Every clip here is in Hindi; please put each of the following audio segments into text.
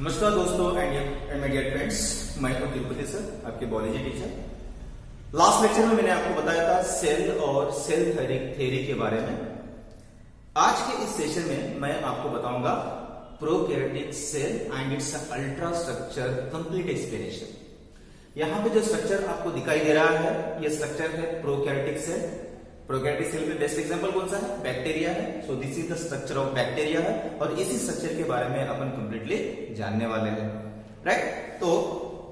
नमस्कार दोस्तों एंड माय डियर फ्रेंड्स, मैं हूं तिरुपति सर, आपके बायोलॉजी टीचर। लास्ट लेक्चर में मैंने आपको बताया था सेल और सेल थ्योरी के बारे में। आज के इस सेशन में मैं आपको बताऊंगा prokaryotic cell and its ultra structure complete explanation. यहाँ पे जो स्ट्रक्चर आपको दिखाई दे रहा है, ये स्ट्रक्चर है प्रोकैरियोटिक सेल। प्रोकैरियोटिक सेल में बेस्ट एग्जांपल कौन सा है? बैक्टीरिया है। सो this is the structure of bacteria है और इसी स्ट्रक्चर के बारे में अपन कंप्लीटली जानने वाले हैं, राइट। तो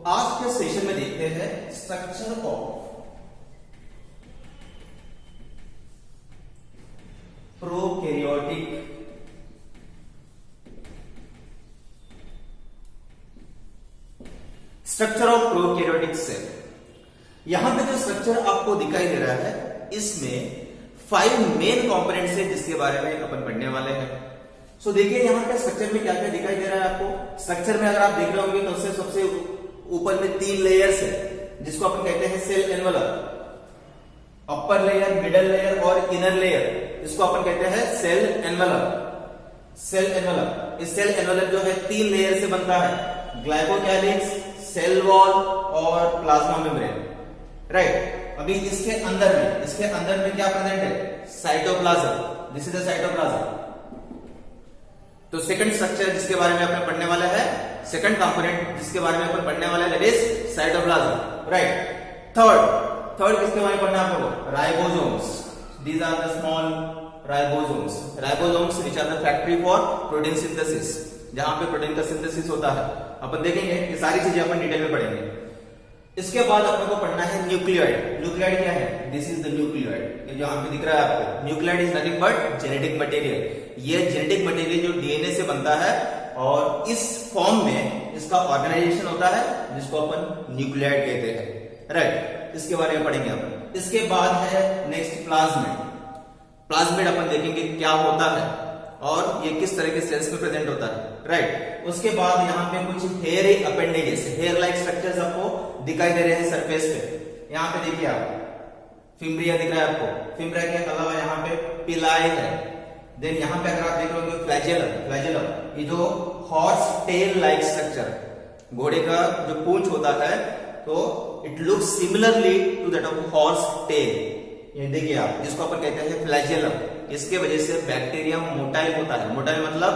आज के सेशन में देखते हैं structure of prokaryotic structure of prokaryotic cell. यहां पे जो स्ट्रक्चर आपको दिखाई दे रहा है, इसमें 5 मेन कंपोनेंट्स है जिसके बारे में अपन पढ़ने वाले हैं। सो देखिए यहाँ पे स्ट्रक्चर में क्या क्या दिखाई दे रहा है आपको। स्ट्रक्चर में अगर आप देख रहे होंगे तो सबसे ऊपर में 3 लेयर्स है जिसको अपन कहते हैं cell envelope. Upper layer, middle layer और इनर लेयर, इसको अपन कहते हैं सेल एनवेलप। सेल एनवेलप, इस सेल एनवेलप जो है 3 लेयर से बनता है, ग्लाइकोकैलिक्स, सेल वॉल और प्लाज्मा मेम्ब्रेन, राइट। अभी इसके अंदर में क्या प्रेजेंट है? Cytoplasm. This is the cytoplasm. तो सेकंड स्ट्रक्चर जिसके बारे में अपन पढ़ने वाले हैं, सेकंड कंपोनेंट जिसके बारे में अपन पढ़ने वाले हैं, that is cytoplasm, right. Third किसके बारे में पढ़ना है आपको? Ribosomes. These are the small ribosomes. Ribosomes which are the factory for protein synthesis, जहां पे प्रोटीन का सिंथेसिस होता है। अपन देखेंगे ये सारी चीजें अपन डिटेल में पढ़ेंगे। इसके बाद अपने को पढ़ना है न्यूक्लियोइड। न्यूक्लियोइड क्या है? This is the nucleoid. ये जो यहाँ पे दिख रहा है आपको, nucleoid is nothing but genetic material. ये जेनेटिक मटेरियल जो डीएनए से बनता है और इस फॉर्म में इसका ऑर्गेनाइजेशन होता है जिसको अपन न्यूक्लियोइड कहते हैं, राइट। इसके बारे में पढ़ेंगे अपन। इसके बाद है नेक्स्ट प्लाज्मिड। प्लाज्मिड अपन देखेंगे क्या होता है और ये किस तरह के सेल्स में प्रेजेंट होता है, राइट। उसके बाद यहाँ पे कुछ hairy appendages, hair like structures आपको दिखाई दे रहे हैं सरफेस पे। यहाँ पे देखिए आप, फिम्ब्रिया दिख रहा है आपको। फिम्ब्रिया के अलावा यहाँ पे पिलाई है। देन यहाँ पे अगर आप देख रहे होंगे फ्लैजेलम, ये जो हॉर्स टेल लाइक स्ट्रक्चर, घोड़े का जो पूंछ होता है, तो it looks similarly to that of horse tail. ये देखिए आप, जिसको अपन कहते हैं फ्लैजेलम। इसके वजह से बैक्टीरिया मोटाइल होता है। मोटाइल मतलब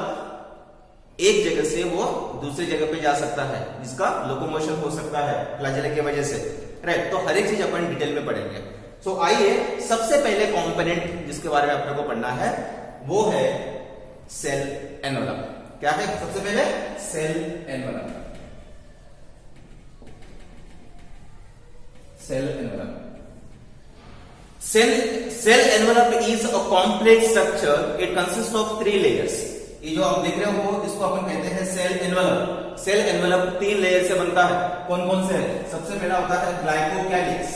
एक जगह से वो दूसरी जगह पे जा सकता है, जिसका लोकोमोशन हो सकता है फ्लैजेला की वजह से, राइट। तो हर एक चीज अपन डिटेल में पढ़ेंगे। सो आइए, सबसे पहले कंपोनेंट जिसके बारे में अपने को पढ़ना है वो है सेल एनवेलप। क्या है सबसे पहले? Cell envelope. Cell envelope. Cell envelope is a complex structure. It consist of 3 layers. ये जो आप देख रहे हो इसको अपन कहते हैं cell envelope. Cell envelope 3 layer से बनता है। कौन कौन से? सबसे पहला होता है ग्लाइकोकैलिक्स।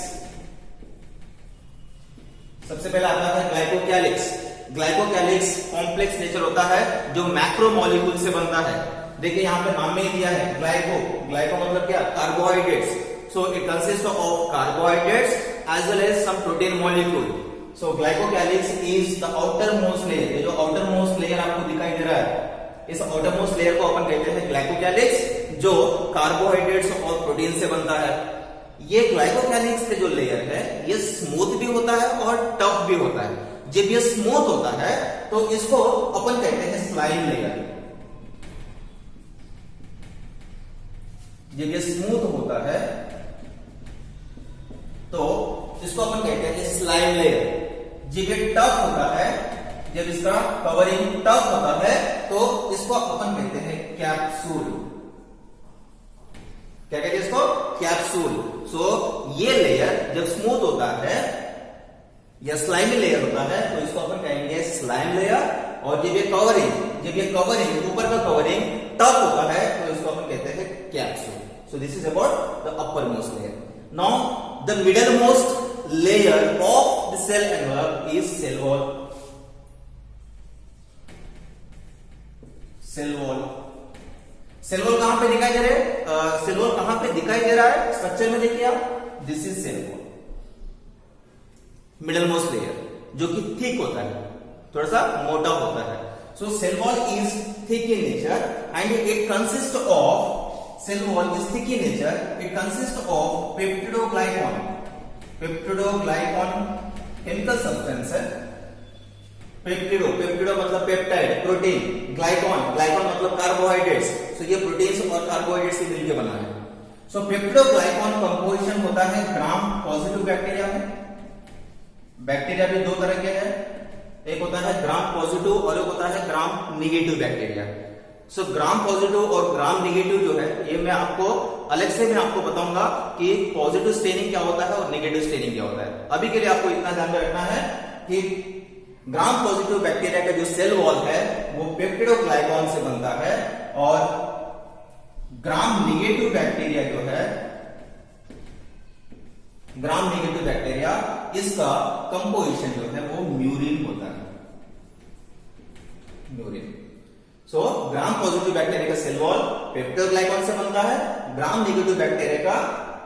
सबसे पहला आता है ग्लाइकोकैलिक्स। ग्लाइकोकैलिक्स कॉम्प्लेक्स नेचर होता है जो मैक्रोमोलिक्यूल से बनता है। देखिए यहाँ पे नाम में ही दिया है ग्लाइको मतलब क्या? Carbohydrates. So it consist of carbohydrates as well as some protein molecule. So glycocalyx is the outermost layer। ये जो outermost layer आपको दिखाई दे रहा है, इस outermost layer को अपन कहते हैं glycocalyx, जो कार्बोहाइड्रेट्स और प्रोटीन से बनता है। ये glycocalyx का जो लेयर है, ये स्मूथ भी होता है और टफ भी होता है। जब ये स्मूथ होता है तो इसको अपन कहते हैं स्लाइम लेयर। जब ये स्मूथ होता है तो इसको अपन कहते हैं स्लाइम लेयर। जब ये टफ होता है, जब इसका कवरिंग टफ होता है, तो इसको अपन कहते हैं कैप्सूल। क्या कहते हैं इसको? कैप्सूल। सो ये लेयर जब स्मूथ होता है या स्लाइमी लेयर होता है तो इसको अपन कहेंगे स्लाइम लेयर। और जब ये कवरिंग ऊपर का कवरिंग टफ होता है तो इसको अपन कहते हैं capsule. So this is about the upper most layer. Now the middlemost layer of the cell envelope is cell wall। Cell wall कहां पे दिखाई दे रहा है? सेल वॉल कहां पे दिखाई दे रहा है? स्ट्रक्चर में देखिए आप, this is cell wall. Middle most layer जो कि थिक होता है, थोड़ा सा मोटा होता है। So cell wall is thick in nature and it consists of cell wall is thick in nature. It consists of peptidoglycan. Peptidoglycan chemical substance है. पेप्टिडो मतलब पेप्टाइड प्रोटीन, ग्लाइकॉन मतलब कार्बोहाइड्रेट्स. सो ये प्रोटीन्स और कार्बोहाइड्रेट्स से मिलकर बना है. सो पेप्टिडोग्लाइकॉन कंपोजिशन होता है ग्राम पॉजिटिव बैक्टीरिया में. बैक्टीरिया भी दो तरह के हैं, एक होता है ग्राम पॉजिटिव और एक होता है ग्राम निगेटिव बैक्टीरिया. सो ग्राम पॉजिटिव और ग्राम निगेटिव जो है ये मैं आपको अलग से मैं आपको बताऊंगा कि पॉजिटिव स्टेनिंग क्या होता है और निगेटिव स्टेनिंग क्या होता है. अभी के लिए आपको इतना ध्यान में रखना है कि ग्राम पॉजिटिव बैक्टीरिया का जो सेल वॉल है वो पेप्टिडोग्लाइकॉन से बनता है और ग्राम निगेटिव बैक्टीरिया जो है, ग्राम निगेटिव बैक्टीरिया इसका कंपोजिशन जो है वो म्यूरिन होता है. Murein. So gram positive bacteria का सेल वॉल पेप्टिडोग्लाइकॉन से बनता है, ग्राम निगेटिव बैक्टीरिया का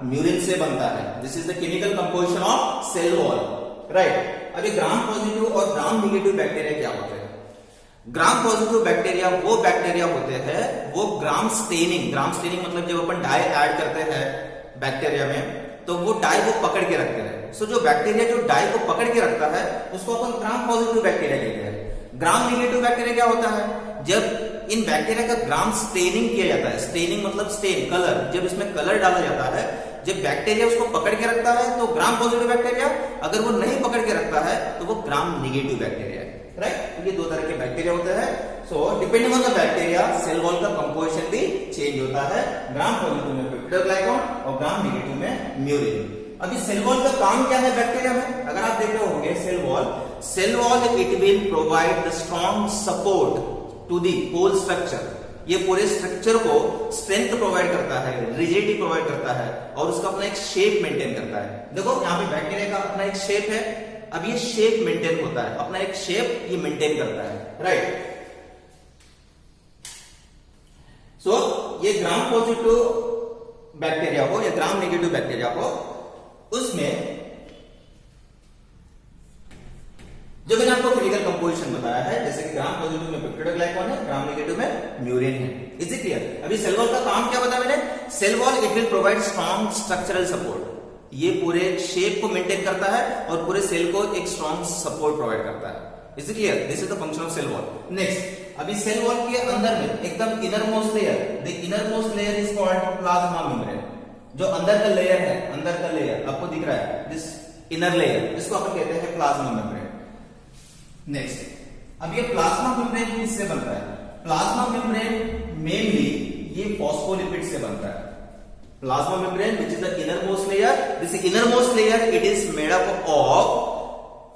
म्यूरिन से बनता है. This is the chemical composition of cell wall. Right. अभी ग्राम पॉजिटिव और ग्राम निगेटिव बैक्टीरिया क्या होते हैं? ग्राम पॉजिटिव बैक्टीरिया वो बैक्टीरिया होते हैं वो ग्राम स्टेनिंग मतलब जब अपन डाई ऐड करते हैं बैक्टीरिया में तो वो डाई को पकड़ के रखते हैं. सो जो बैक्टीरिया जो डाई को पकड़ के रखता है उसको अपन ग्राम पॉजिटिव बैक्टीरिया कहते हैं. ग्राम निगेटिव बैक्टीरिया क्या होता है? जब इन बैक्टीरिया का ग्राम स्टेनिंग किया जाता है. स्टेनिंग मतलब स्टेन कलर, जब इसमें कलर डाला जाता है, जब बैक्टीरिया उसको पकड़ के रखता है तो ग्राम पॉजिटिव बैक्टीरिया, अगर वो नहीं पकड़ के रखता है तो वो ग्राम निगेटिव बैक्टीरिया है. राइट. तो ये दो तरह के बैक्टीरिया होते हैं. So depending on the bacteria cell wall का कंपोजिशन भी चेंज होता है. ग्राम पॉजिटिव में पेप्टिडोग्लाइकॉन और ग्राम निगेटिव में म्यूरिन. अभी सेल वॉल का काम क्या है बैक्टीरिया में? अगर आप देख रहे होंगे cell wall it will provide the strong support to the whole structure. ये पूरे स्ट्रक्चर को स्ट्रेंथ प्रोवाइड करता है, रिजिडिटी प्रोवाइड करता है और उसका अपना एक शेप मेंटेन करता है. देखो यहाँ पे बैक्टीरिया का अपना एक शेप है. अब ये शेप मेंटेन होता है, अपना एक शेप ये मेंटेन करता है. राइट. सो ये ग्राम पॉजिटिव बैक्टीरिया हो या ग्राम नेगेटिव बैक्टीरिया हो, उसमें जो मैंने आपको केमिकल कंपोजिशन बताया है, जैसे कि ग्राम पॉजिटिव में पेप्टिडोग्लाइकॉन है, ग्राम नेगेटिव में म्यूरिन है. Is it clear? अभी सेल वॉल का काम क्या बताया मैंने? Cell wall it will provide strong structural support. ये पूरे शेप को मेंटेन करता है और पूरे सेल को एक स्ट्रॉन्ग सपोर्ट प्रोवाइड करता है. Is it clear? This is the function of cell wall. Next, अभी सेल वॉल के अंदर में एकदम innermost layer, the innermost layer is called plasma membrane. जो अंदर का लेयर है, अंदर का लेयर आपको दिख रहा है, दिस इनर लेयर, इसको अपन कहते हैं प्लाज्मा मेम्ब्रेन. नेक्स्ट, अब ये प्लाज्मा मेम्ब्रेन किससे बनता है? प्लाज्मा मेम्ब्रेन मेनली ये फॉस्फोलिपिड से बनता है. Plasma membrane which is the innermost layer, this innermost layer it is made up of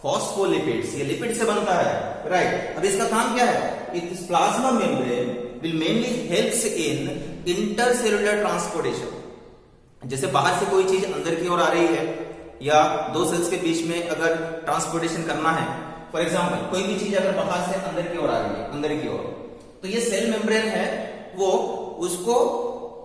phospholipids. ये लिपिड से बनता है. राइट. अब इसका काम क्या है? इस plasma membrane will mainly helps in intercellular transportation. जैसे बाहर से कोई चीज अंदर की ओर आ रही है या दो सेल्स के बीच में अगर ट्रांसपोर्टेशन करना है, फॉर एग्जाम्पल कोई भी चीज अगर बाहर से अंदर की ओर आ रही है, अंदर की ओर, तो ये सेल मेम्ब्रेन है वो उसको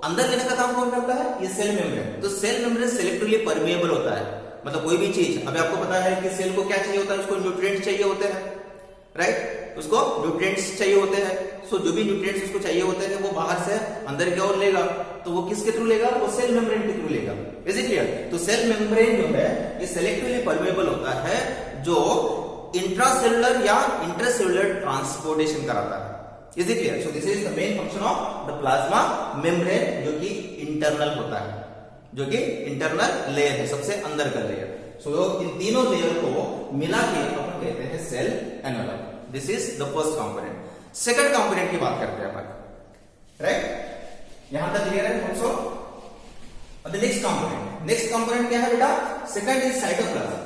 अंदर लेने का काम कौन करता है? ये सेल मेम्ब्रेन. तो सेल मेम्ब्रेन सेलेक्टिवली परमेएबल होता है. मतलब कोई भी चीज, अभी आपको पता है कि सेल को क्या चाहिए होता है? उसको न्यूट्रिएंट्स चाहिए होते हैं. राइट. उसको न्यूट्रिएंट्स चाहिए होते हैं. सो जो भी न्यूट्रिएंट्स उसको चाहिए होते हैं वो बाहर से अंदर की ओर लेगा. तो वो किसके थ्रू लेगा? वो सेल मेम्ब्रेन के थ्रू लेगा. Is it clear? तो सेल मेम्ब्रेन जो है ये सेलेक्टिवली परमेएबल होता है जो इंट्रासेलुलर या इंटरसेलुलर ट्रांसपोर्टेशन कराता है. Is it clear? So this is the main function of the plasma membrane, जो कि इंटरनल होता है, जो कि इंटरनल लेयर है, सबसे अंदर का लेयर. सो इन तीनों लेयर को मिला के अपन कहते हैं cell envelope. This is the first component. Second component की बात करते हैं अपन. राइट. यहां तक क्लियर है ऑल्सो? अब द नेक्स्ट कंपोनेंट क्या है बेटा? Second is cytoplasm.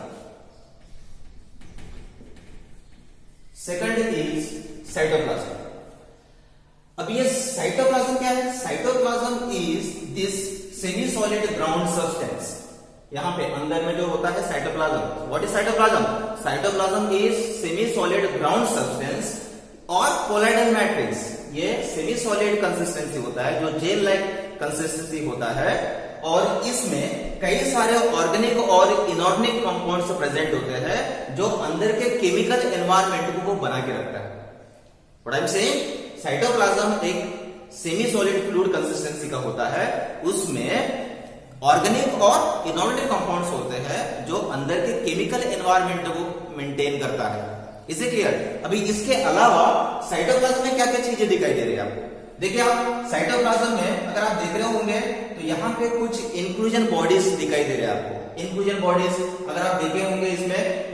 Second is cytoplasm. अब ये साइटोप्लाज्म क्या है? Cytoplasm is this semi solid ground substance. यहां पे अंदर में जो होता है cytoplasm. What is cytoplasm? Cytoplasm is semi solid ground substance और कोलाइडल मैट्रिक्स. ये सेमी सॉलिड कंसिस्टेंसी होता है, जो जेल लाइक कंसिस्टेंसी होता है, और इसमें कई सारे ऑर्गेनिक और इनऑर्गेनिक कंपाउंड्स प्रेजेंट होते हैं जो अंदर के केमिकल एनवायरनमेंट को वो बना के रखता है. What I am saying, cytoplasm एक सेमी सॉलिड फ्लूइड कंसिस्टेंसी का होता है, उसमें ऑर्गेनिक और इनऑर्गेनिक कंपाउंड्स होते हैं जो अंदर के केमिकल एनवायरनमेंट को मेंटेन करता है। Is it clear? अभी इसके अलावा साइटोप्लाज्म में क्या क्या चीजें दिखाई दे रही है आपको? देखिए आप साइटोप्लाज्म में अगर आप देख रहे होंगे तो यहाँ पे कुछ इंक्लूजन बॉडीज दिखाई दे रहे हैं आपको। इंक्लूजन बॉडीज अगर आप देखे होंगे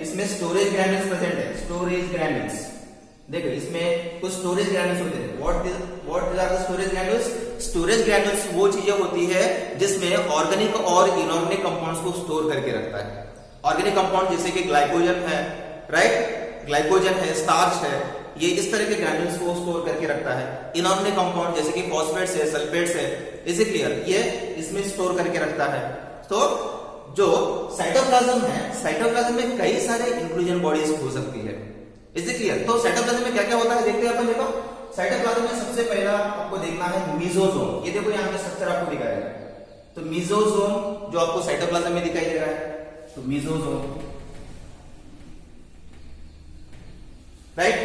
इसमें स्टोरेज ग्रैन्यूल्स प्रेजेंट है, स्टोरेज ग्रैन्यूल्स। देखो इसमें कुछ स्टोरेज ग्रैन्यूल्स होते हैं। What are the storage granules? Storage granules वो चीजें होती है जिसमें ऑर्गेनिक और इनऑर्गेनिक कंपाउंड्स को स्टोर करके रखता है। ऑर्गेनिक कंपाउंड जैसे कि ग्लाइकोजन है, राइट, ग्लाइकोजन है, स्टार्च है, ये इस तरह के ग्रैन्यूल्स को स्टोर करके रखता है। इनऑर्गेनिक कंपाउंड जैसे कि फॉस्फेट्स है, सल्फेट्स है, इज इट क्लियर, ये इसमें स्टोर करके रखता है। तो जो साइटोप्लाज्म है, साइटोप्लाज्म में कई सारे इंक्लूजन बॉडीज हो सकती है। Is it clear? तो साइटोप्लाज्म में क्या क्या होता है देखते हैं अपन। देखो साइटोप्लाज्म में सबसे पहला आपको देखना है मीजोसोम। ये देखो यहाँ पे स्ट्रक्चर आपको दिखाया गया है। तो मीजोसोम जो आपको साइटोप्लाज्म में दिखाई दे रहा है, तो मीजोसोम, राइट।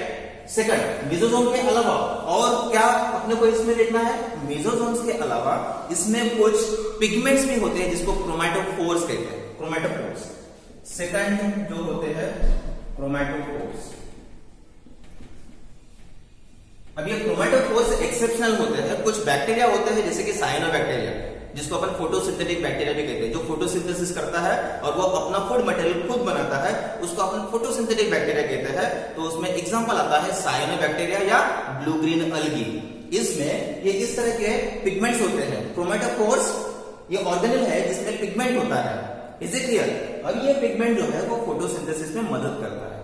सेकंड, मीजोसोम के अलावा और क्या अपने को इसमें देखना है? मीजोसोम्स के अलावा इसमें कुछ पिगमेंट्स भी होते हैं जिसको क्रोमैटोफोर्स कहते हैं, क्रोमैटोफोर्स। सेकंड जो होते हैं क्रोमैटोफोर्स। अब ये क्रोमैटोफोर्स एक्सेप्शनल होते हैं। कुछ बैक्टीरिया होते हैं जैसे कि साइनोबैक्टीरिया, जिसको अपन फोटोसिंथेटिक बैक्टीरिया भी कहते हैं, जो फोटोसिंथेसिस करता है और वो अपना फूड मटेरियल खुद बनाता है, उसको अपन फोटोसिंथेटिक बैक्टीरिया कहते हैं। तो उसमें एग्जांपल आता है साइनोबैक्टीरिया या ब्लू ग्रीन अलगी। इसमें ये इस तरह के पिगमेंट्स होते हैं। क्रोमैटोफोर्स ये ऑर्गेनेल है जिसमें पिगमेंट होता है। Is it clear? अब ये पिगमेंट जो है वो फोटोसिंथेसिस में मदद करता है।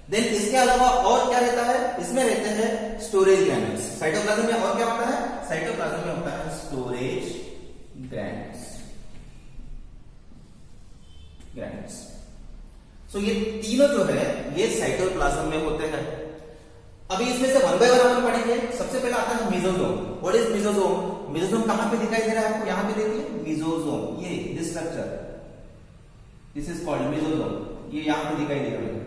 देन इसके अलावा और क्या रहता है? इसमें रहते हैं स्टोरेज ग्रैन्यूल्स। साइटोप्लाज्म में और क्या होता है? साइटोप्लाज्म में होता है स्टोरेज ग्रैन्यूल्स। सो ये तीनों जो है ये साइटोप्लाज्म में होते हैं। अभी इसमें से वन बाय वन अपन पढ़ेंगे। सबसे पहले आता है mesosome. What is mesosome? Mesosome कहां पे दिखाई दे रहा है आपको? यहां पे देखिए मीजोसोम, ये this structure, this is called mesosome. ये यहां पे दिखाई दे रहा है।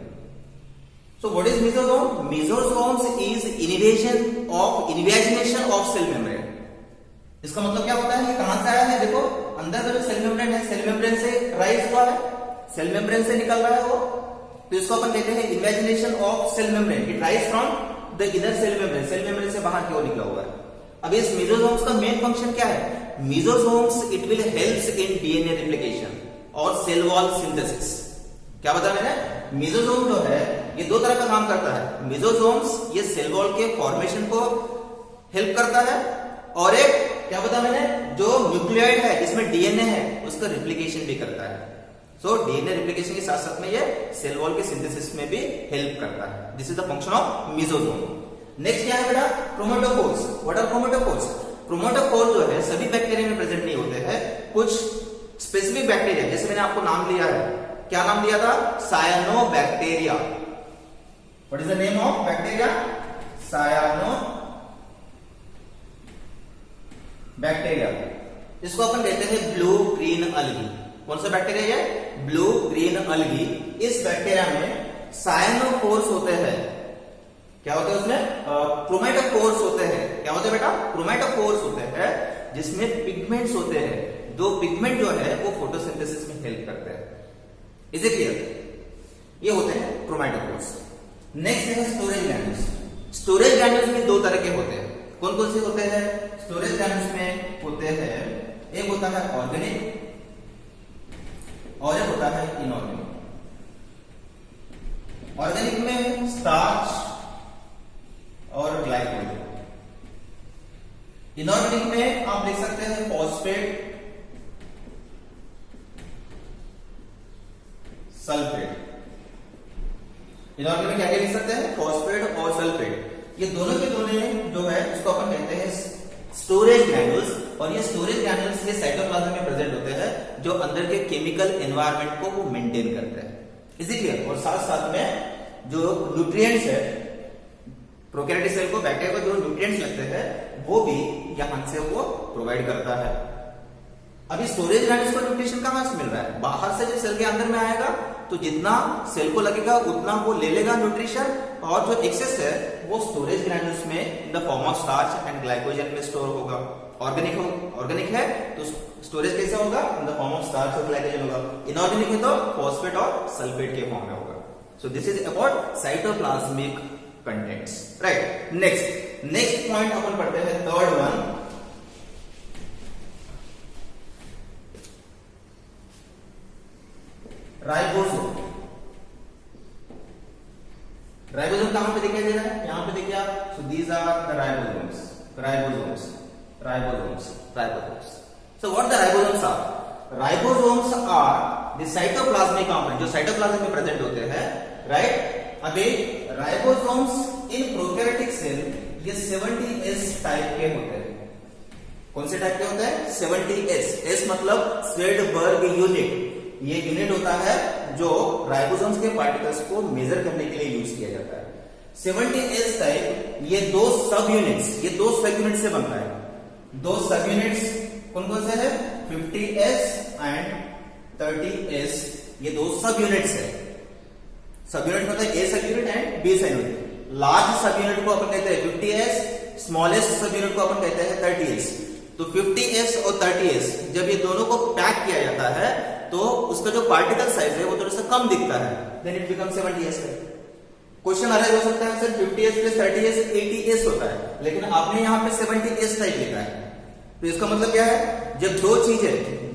So what is mesosome? Mesosomes is invagination of cell membrane. इसका मतलब क्या होता है? ये कहां से आया है? देखो अंदर का जो सेल मेम्ब्रेन है, सेल मेम्ब्रेन से राइज हुआ है, सेल मेम्ब्रेन से निकल रहा है वो, तो इसको अपन कहते हैं invagination of cell membrane. It rise from the inner cell membrane, cell membrane से बाहर की ओर निकला हुआ है। अब इस मेसोसोम्स का मेन फंक्शन क्या है? मेसोसोम्स it will helps in DNA replication और सेल वॉल सिंथेसिस। क्या बताया मैंने? मेसोसोम जो है ये दो तरह का काम करता है। मेसोसोम्स ये सेल वॉल के फॉर्मेशन को हेल्प करता है, और एक क्या बताया मैंने, जो न्यूक्लियोइड है जिसमें डीएनए है उसका रिप्लिकेशन भी करता है। सो डीएनए रिप्लिकेशन के साथ साथ में ये सेल वॉल के सिंथेसिस में भी हेल्प करता है। This is the function of mesosome. Next क्या है बेटा? Chromatophores. What are chromatophores? Chromatophore जो है सभी बैक्टीरिया में प्रेजेंट नहीं होते हैं। कुछ स्पेसिफिक बैक्टीरिया, जैसे मैंने आपको नाम लिया है, क्या नाम दिया था? Cyanobacteria. What is the name of bacteria? Cyanobacteria. इसको अपन कहते हैं ब्लू ग्रीन अलगी। कौन सा बैक्टीरिया है? Blue green अलगी। इस बैक्टीरिया में सायानोफोर्स होते हैं। क्या होते हैं उसमें? क्रोमैटोफोर्स होते हैं। क्या होते हैं बेटा? क्रोमैटोफोर्स होते हैं जिसमें पिगमेंट्स होते हैं। दो पिगमेंट जो है वो फोटोसिंथेसिस में हेल्प करते हैं। Is it clear? ये होते हैं क्रोमैटोफोर्स। नेक्स्ट है स्टोरेज ग्रैन्यूल्स। स्टोरेज ग्रैन्यूल्स में दो तरह के होते हैं। कौन कौन से होते हैं? स्टोरेज ग्रैन्यूल्स में होते हैं, एक होता है ऑर्गेनिक और एक होता है इनऑर्गेनिक। ऑर्गेनिक में स्टार्च और ग्लाइकोजन। इनऑर्गेनिक में आप लिख सकते हैं फॉस्फेट, सल्फेट। इनऑर्गेनिक क्या क्या लिख सकते हैं? फॉस्फेट और सल्फेट। ये दोनों के दोनों जो है उसको अपन कहते हैं स्टोरेज ग्रैन्यूल्स, और ये स्टोरेज ग्रैन्यूल्स ये साइटोप्लाज्म में प्रेजेंट होते हैं जो अंदर के केमिकल एनवायरनमेंट को वो मेंटेन करते हैं। Is it clear? और साथ साथ में जो न्यूट्रिएंट्स है प्रोकैरियोटिक सेल को, बैक्टीरिया को जो न्यूट्रिएंट्स लगते हैं वो भी यहां से वो प्रोवाइड करता है। अभी स्टोरेज ग्रैन्यूल्स को न्यूट्रिशन कहां से मिल रहा है? बाहर से जब सेल के अंदर में आएगा तो जितना सेल को लगेगा उतना वो ले लेगा न्यूट्रिशन, और जो एक्सेस है वो स्टोरेज ग्रैन्यूल्स में in the form of starch and glycogen में स्टोर होगा। ऑर्गेनिक है तो स्टोरेज कैसे होगा? In the form of starch और ग्लाइकोजन होगा। इनऑर्गेनिक है तो फॉस्फेट और सल्फेट के फॉर्म में होगा। So this is about cytoplasmic contents, right. Next point अपन पढ़ते हैं, थर्ड वन, राइबोसोम। राइबोसोम कहां पे दिखाई दे रहा है? यहां पे देखिए आप। So these are the ribosomes. So what the ribosomes are? Ribosomes are the cytoplasmic component, जो साइटोप्लाज्म में प्रेजेंट होते हैं, राइट। अभी राइबोसोम्स इन प्रोकैरियोटिक सेल ये 70S टाइप के होते हैं। कौन से टाइप के होते हैं? 70S। S मतलब स्वेडबर्ग यूनिट। ये यूनिट होता है जो राइबोसोम्स के पार्टिकल्स को मेजर करने के लिए यूज किया जाता है। 70S टाइप ये दो सब यूनिट से बनता है। दो सब यूनिट्स कौन कौन से है? 50S and 30S। ये दो सब यूनिट्स है। सब यूनिट मतलब A सब यूनिट एंड B सब यूनिट। लार्ज सब यूनिट को अपन कहते हैं 50S, स्मॉलेस्ट सब यूनिट को अपन कहते हैं 30S। तो 50S और 30S जब ये दोनों को पैक किया जाता है तो उसका जो पार्टिकल साइज है वो थोड़ा सा कम दिखता है, then it become 70S। Question अलग हो सकता है, sir 50S plus 30S 80S होता है, लेकिन आपने यहाँ पे 70S टाइप लिखा है। तो इसका मतलब क्या है? जब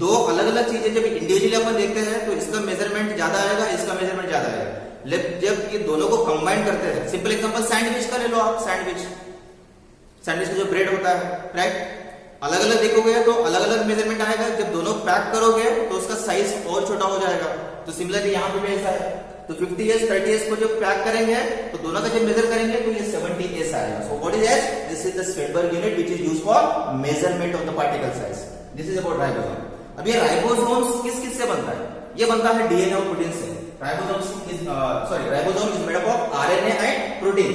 दो अलग अलग चीजें जब इंडिविजुअली अपन देखते हैं तो इसका मेजरमेंट ज्यादा आएगा, इसका मेजरमेंट ज्यादा आएगा। जब ये दोनों को कंबाइन करते हैं, सिंपल एग्जांपल सैंडविच का ले लो आप। सैंडविच का जो ब्रेड होता है, राइट, अलग अलग देखोगे तो अलग अलग मेजरमेंट आएगा। जब दोनों पैक करोगे तो उसका साइज और छोटा हो जाएगा। तो सिमिलरली यहाँ पे भी ऐसा है। तो 50S 30S को जब पैक करेंगे तो दोनों का जब मेजर करेंगे तो ये 70S आएगा। So what is S? This is the Svedberg unit which is used for measurement of the particle size. This is about ribosome. अब ये राइबोसोम्स किस से बनता है? ये बनता है डीएनए और प्रोटीन से। Ribosome is made up of RNA and protein.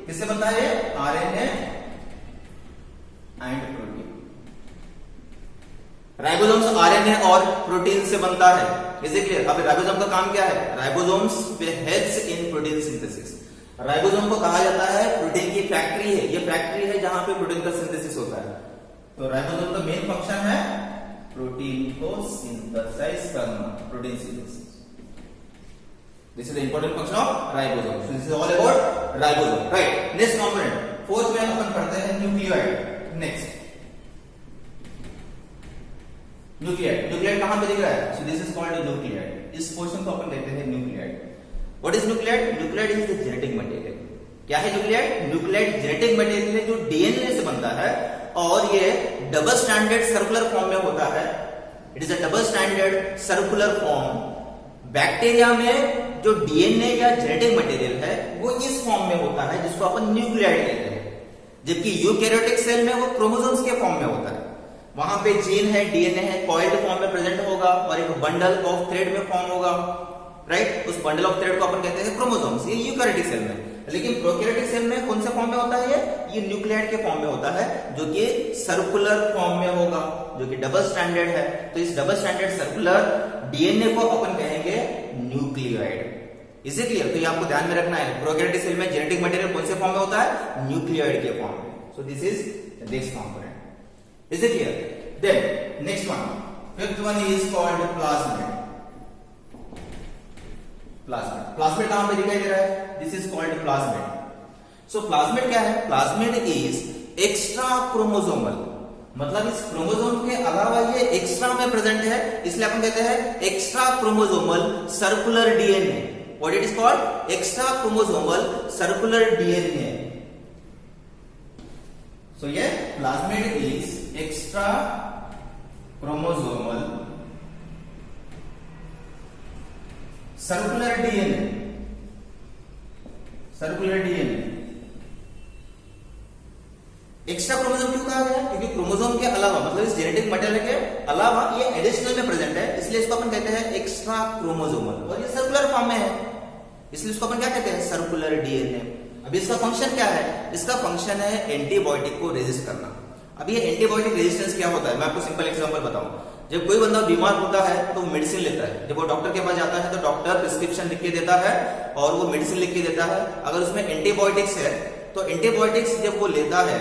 किससे बनता है? RNA and protein. Ribosomes RNA और प्रोटीन से बनता है। Is it clear? अब राइबोसोम का काम क्या है? Ribosomes helps in protein synthesis. Ribosome को कहा जाता है प्रोटीन की फैक्ट्री है। ये फैक्ट्री है जहां पे प्रोटीन का सिंथेसिस होता है। तो राइबोसोम का मेन फंक्शन है प्रोटीन को सिंथेसाइज करना, protein synthesis. This is the important function of ribosome. So this is all about ribosome, right. Next component, fourth में अपन पढ़ते हैं न्यूक्लियोइड। नेक्स्ट न्यूक्लियोइड कहां पे दिख रहा है? सो दिस इज कॉल्ड न्यूक्लियोइड। इस पोर्शन को अपन कहते हैं nucleoid. What is nucleoid? Nucleoid is the genetic material. क्या है न्यूक्लियोइड? न्यूक्लियोइड जेनेटिक मटेरियल है जो डीएनए से बनता है और ये डबल स्टैंडर्ड सर्कुलर फॉर्म में होता है। It is a double standard circular form. Bacteria में जो डीएनए या जेनेटिक मटेरियल है वो इस फॉर्म में होता है जिसको अपन न्यूक्लियोइड कहते हैं, जबकि यूकैरियोटिक सेल में वो क्रोमोसोम्स के फॉर्म में होता है। वहां पे जीन है, डीएनए है, कॉइल्ड फॉर्म में प्रेजेंट होगा और एक बंडल ऑफ थ्रेड में फॉर्म होगा, राइट। उस बंडल ऑफ थ्रेड को अपन कहते हैं क्रोमोसोम्स। ये यूकैरियोटिक सेल में। लेकिन प्रोकैरियोटिक सेल में कौन से फॉर्म में होता है? ये न्यूक्लियोइड के फॉर्म में होता है, जो कि सर्कुलर फॉर्म में होगा, जो कि डबल स्टैंडर्ड है। तो इस डबल स्टैंडर्ड सर्कुलर डीएनए को अपन कहेंगे न्यूक्लियोइड। Is it clear? तो ये आपको ध्यान में रखना है। प्रोकैरियोटिक सेल में जेनेटिक मटेरियल कौन से फॉर्म में होता है? न्यूक्लियोइड के फॉर्म में। सो this is this component. Is it clear? Then next one, fifth one is called plasmid. Plasmid कहां पे दिखाई दे रहा है? This is called plasmid. So plasmid क्या है? Plasmid is extra chromosomal. मतलब इस क्रोमोसोम के अलावा ये एक्स्ट्रा में प्रेजेंट है, इसलिए अपन कहते हैं extra chromosomal circular DNA. What it is called? Extra chromosomal circular DNA. So ये plasmid is extra chromosomal circular DNA। Extra chromosome क्यों कहा गया? क्योंकि क्रोमोसोम के अलावा, मतलब इस जेनेटिक मटेरियल के अलावा ये एडिशनल में प्रेजेंट है, इसलिए इसको अपन कहते हैं एक्स्ट्रा क्रोमोसोमल। और ये सर्कुलर फॉर्म में है, इसलिए इसको अपन क्या कहते हैं? Circular DNA. अब इसका फंक्शन क्या है? इसका फंक्शन है एंटीबायोटिक को रेजिस्ट करना। अब ये एंटीबायोटिक रेजिस्टेंस क्या होता है? मैं आपको सिंपल एग्जांपल बताऊं। जब कोई बंदा बीमार होता है तो मेडिसिन लेता है, जब वो डॉक्टर के पास जाता है तो डॉक्टर प्रिस्क्रिप्शन लिख के देता है और वो मेडिसिन लिख के देता है। अगर उसमें एंटीबायोटिक्स है तो एंटीबायोटिक्स जब वो लेता है,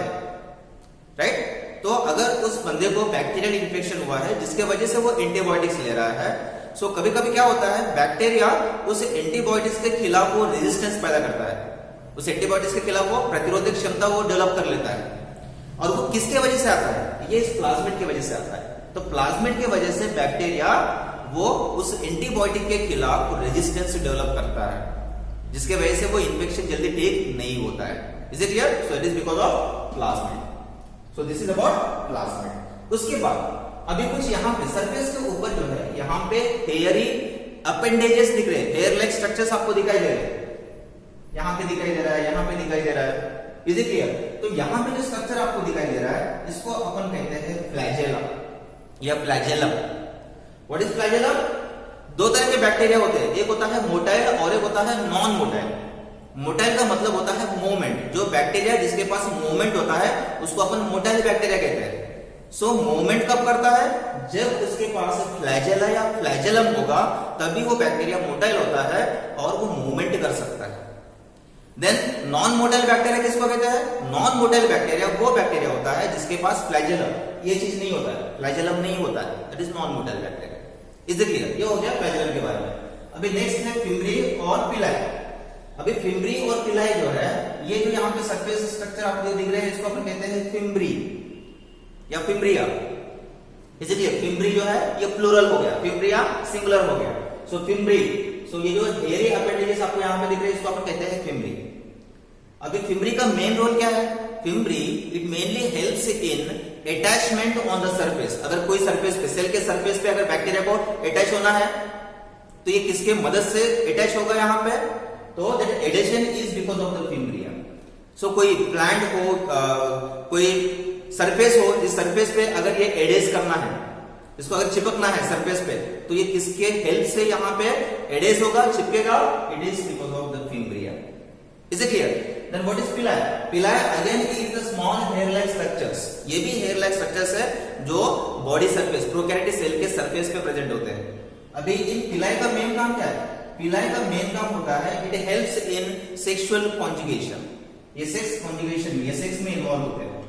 राइट, तो अगर उस बंदे को बैक्टीरियल इन्फेक्शन हुआ है जिसके वजह से वो एंटीबायोटिक्स ले रहा है, सो कभी कभी क्या होता है, बैक्टीरिया उस एंटीबायोटिक्स के खिलाफ वो रेजिस्टेंस पैदा करता है, उस एंटीबायोटिक्स के खिलाफ वो प्रतिरोधक क्षमता वो डेवलप कर लेता है। और वो किसके वजह से आता है, ये इस प्लाज्मिड की वजह से आता है। तो प्लाज्मिड की वजह से बैक्टीरिया वो उस एंटीबायोटिक के खिलाफ रेजिस्टेंस डेवलप करता है, जिसके वजह से वो इन्फेक्शन जल्दी ठीक नहीं होता है। Is it clear? So it is because of plasmid. So this is about plasmid. उसके बाद अभी कुछ यहाँ पे सरफेस के ऊपर जो है यहाँ पे हेयरी अपेंडेजेस दिख रहे हैं, हेयर लाइक स्ट्रक्चर्स आपको दिखाई दे रहे हैं, यहाँ पे दिखाई दे रहा है, यहाँ पे दिखाई दे रहा है। Is it clear? तो यहाँ पे जो स्ट्रक्चर आपको दिखाई दे रहा है इसको अपन कहते हैं फ्लैजेला या फ्लैजेलम। What is flagellum? दो तरह के बैक्टीरिया होते हैं, एक होता है मोटाइल और एक होता है नॉन मोटाइल। मोटाइल का मतलब होता है मूवमेंट, जो बैक्टीरिया जिसके पास मूवमेंट होता है उसको अपन मोटाइल बैक्टीरिया कहते हैं। सो मूवमेंट कब करता है, जब उसके पास फ्लैजेला या फ्लैजेलम होगा तभी वो बैक्टीरिया मोटाइल होता है और वो मूवमेंट कर सकता है। देन नॉन मोटाइल बैक्टीरिया किसको कहते हैं? नॉन मोटाइल बैक्टीरिया वो बैक्टीरिया होता है जिसके पास फ्लैजेलम ये चीज नहीं होता है, फ्लैजेलम नहीं होता है, that is non motile bacteria. Is it clear? ये हो गया फ्लैजेलम के बारे में। अभी नेक्स्ट है फिम्ब्री और पिलाई। अभी फिम्ब्री और पिलाई जो है, ये जो यहाँ पे सरफेस स्ट्रक्चर आपको दिख रहे हैं इसको अपन कहते हैं फिम्ब्री या fimbria. Is it clear? Fimbriae जो है ये प्लूरल हो गया, फिम्ब्रिया सिंगुलर हो गया। सो फिम्ब्री, सो ये जो हेयरी अपेंडेजेस आपको यहाँ पे दिख रहे हैं इसको अपन कहते हैं फिम्ब्री। अभी फिम्ब्री का मेन रोल क्या है? Fimbriae it mainly helps in attachment on the surface. अगर कोई सरफेस पे, सेल के सरफेस पे अगर बैक्टीरिया को अटैच होना है तो ये किसके मदद से अटैच होगा यहाँ पे? तो that adhesion is because of the fimbriae. So कोई प्लांट हो, कोई सरफेस हो, जिस सरफेस पे अगर ये एडेस करना है, इसको अगर चिपकना है सरफेस पे, तो ये किसके हेल्प से यहाँ पे एडेस होगा, चिपकेगा? It is because of the fimbriae. Is it clear? Then what is pili? Pili again is the small hair like structures. ये भी हेयर लाइक स्ट्रक्चर्स है जो बॉडी सरफेस, प्रोकैरियोटिक सेल के सरफेस पे प्रेजेंट होते हैं। अभी इन पिलाई का मेन काम क्या है? पिलाई का मेन काम होता है it helps in sexual conjugation. ये सेक्स कॉन्जुगेशन में, ये सेक्स में इन्वॉल्व होते हैं।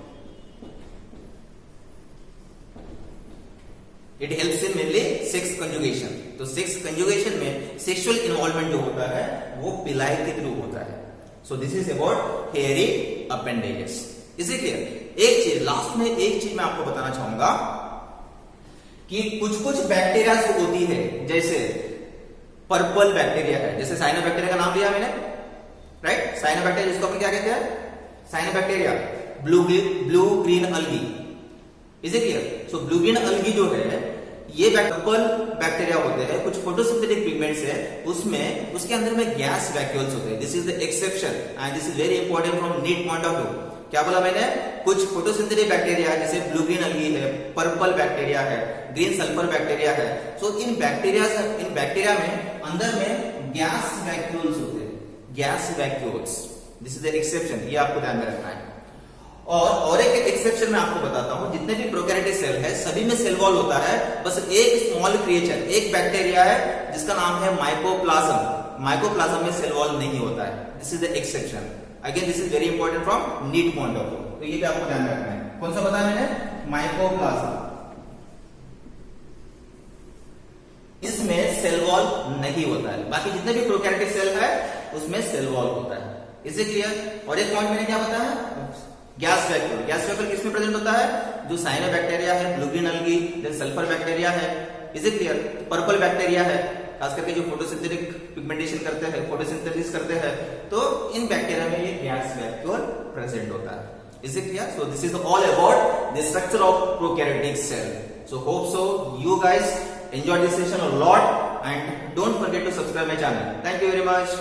It helps in mainly sex conjugation. तो सेक्स कंजुगेशन में सेक्सुअल इन्वॉल्वमेंट जो होता है वो पिलाई के थ्रू होता है। सो this is about hairy appendages. Is it clear? एक चीज लास्ट में, एक चीज मैं आपको बताना चाहूंगा कि कुछ बैक्टीरिया होती है, जैसे पर्पल बैक्टीरिया है, जैसे साइनोबैक्टीरिया का नाम लिया मैंने, राइट? साइनोबैक्टीरिया जिसको अपन क्या कहते हैं? Cyanobacteria, blue green algae. Is it clear? So blue green algae जो है ये पर्पल बैक्टीरिया होते हैं, कुछ फोटोसिंथेटिक पिगमेंट्स है उसमें, उसके अंदर में गैस वैक्यूल्स होते हैं। This is the exception and this is very important from NEET point of view. क्या बोला मैंने? कुछ फोटोसिंथेटिक बैक्टीरिया है जैसे ब्लू ग्रीन अल्गी है, पर्पल बैक्टीरिया है, ग्रीन सल्फर बैक्टीरिया है। सो इन बैक्टीरिया में अंदर में गैस वैक्यूल्स होते हैं, gas vacuoles. This is the exception, ये आपको ध्यान में रखना है। और एक एक्सेप्शन मैं आपको बताता हूं, जितने भी प्रोकैरियोटिक सेल है सभी में सेल वॉल होता है, बस एक स्मॉल क्रिएचर, एक बैक्टीरिया है जिसका नाम है माइकोप्लाज्म। माइकोप्लाज्म में सेल वॉल नहीं होता है। This is the exception. Again this is very important from NEET point of view, तो ये भी आपको ध्यान रखना है। कौन सा बताया मैंने? माइकोप्लाज्म। इसमें सेल वॉल नहीं होता है, बाकी जितने भी प्रोकैरियोटिक सेल है उसमें सेल वॉल होता है। Is it clear? और एक पॉइंट मैंने क्या बताया? Gas vacuole. गैस वैक्यूल किसमें प्रेजेंट होता है? जो साइनोबैक्टीरिया है, blue green algae, then sulphur bacteria है। Is it clear? Purple bacteria है, खास करके जो फोटोसिंथेटिक पिगमेंटेशन करते हैं, फोटोसिंथेसिस करते हैं, तो इन बैक्टीरिया में ये गैस वैक्यूल प्रेजेंट होता है। Is it clear? So this is all about the structure of prokaryotic cell. So hope so you guys enjoyed this session a lot and don't forget to subscribe my channel. Thank you very much.